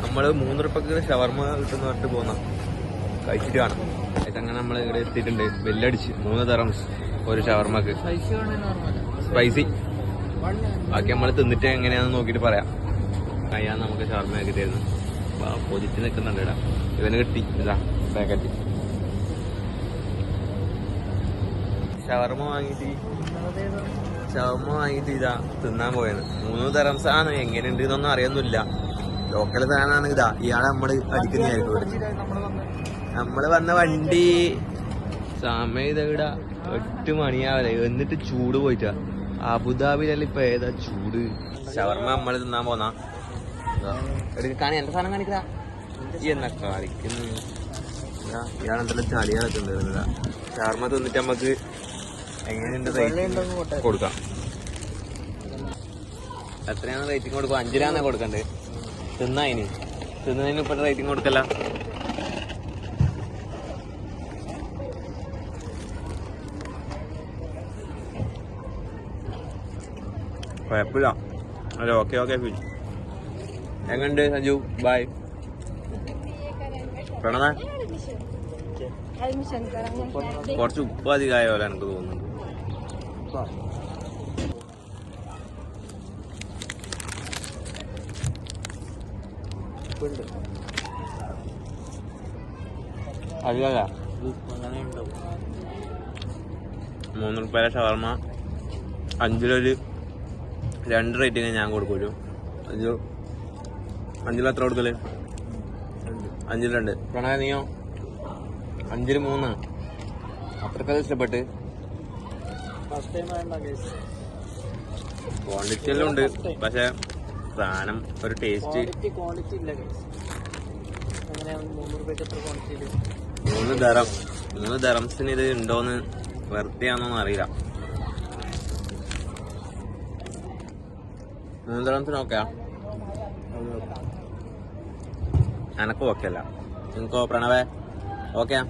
നമ്മള് 3 രൂപക്ക് ഷവർമ കിട്ടുന്ന പറഞ്ഞിട്ട് പോന്ന കഴിച്ചിട്ട് കാണാം. അങ്ങനെ നമ്മൾ ഇവിടെ എത്തിയിട്ടുണ്ട്. ബെല്ലടിച്ച് 3 ദിർഹംസ് ഒരു ഷവർമക്ക്. സ്പൈസി. ബാക്കി നമ്മൾ തിന്നിട്ട് എങ്ങനെയാണെന്ന് നോക്കിയിട്ട് പറയാം. കഴിയാൻ നമുക്ക് ഷവർമ ആക്കി തരുന്നു. പൊതിച്ച് നിൽക്കുന്നുണ്ട് ഇടാ. ഇവന് കിട്ടി ഇതാ പാക്കറ്റ് ഷവർമ വാങ്ങിയിട്ട് ഇതാ തിന്നാൻ പോയത്. 3 ദിർഹംസ് ആണ്. എങ്ങനെയുണ്ട് എന്നൊന്നും അറിയൊന്നുമില്ല. ലോക്കൽ സാധനമാണ് ഇതാ. ഇയാളെ നമ്മള് അടിക്കുന്നതായിരിക്കും ഇവിടെ. നമ്മള് വന്ന വണ്ടി സമയം ഇതാ 8 മണിയാവല്ലേ. എന്നിട്ട് ചൂട് പോയിട്ടാ. അബുദാബിയിലല്ല ഇപ്പൊ ഏതാ ചൂട്. ഷവർമ നമ്മള് തിന്നാൻ പോന്നാ. കാണി എന്റെ സാധനം കാണിക്കാ. ഈ എന്നാ കാണിക്കുന്നു. ഇയാളെന്തെല്ലാം ചളിയാളൊക്കെ ഉണ്ട്. ഷവർമ തിന്നിട്ട് നമ്മക്ക് എങ്ങനെയുണ്ട് റേറ്റിംഗ് കൊടുക്കാം. എത്രയാണ് റേറ്റിംഗ് കൊടുക്കുക? 5 രൂപ കൊടുക്കണ്ടേ തിന്നതിന് ഇപ്പൊ റേറ്റിംഗ് കൊടുക്കല്ല. കുഴപ്പമില്ല. അല്ല ഓക്കെ ഫീൽ എങ്ങണ്ട് സഞ്ജു? ബൈ പ്രണത. കുറച്ച് ഉപ്പ് അധികമായ പോലെ എനിക്ക് തോന്നുന്നുണ്ട്. അധികമല്ല. 3 രൂപയുടെ ഷവർമ 5-ലൊരു 2 റേറ്റിംഗ് ഞാൻ കൊടുക്കൂലോ. 5-ൽ എത്ര കൊടുക്കല്? 5-ൽ 2. പ്രണയ നീയോ? 5-ൽ 3. അത്രക്കത് ഇഷ്ടപ്പെട്ട്. ക്വാണ്ടിറ്റി എല്ലാം ഉണ്ട്, പക്ഷെ സാധനം ഒരു ടേസ്റ്റ്. 3 ദിർഹംസിന് ഇത് ഉണ്ടോന്ന് വെറുതെയാണോന്ന് അറിയില്ല. 3 ദിർഹംസിന് ഓക്കെയാ? എനക്കും ഓക്കെ അല്ല. നിങ്ങൾക്കോ പ്രണവേ? ഓക്കെയാ?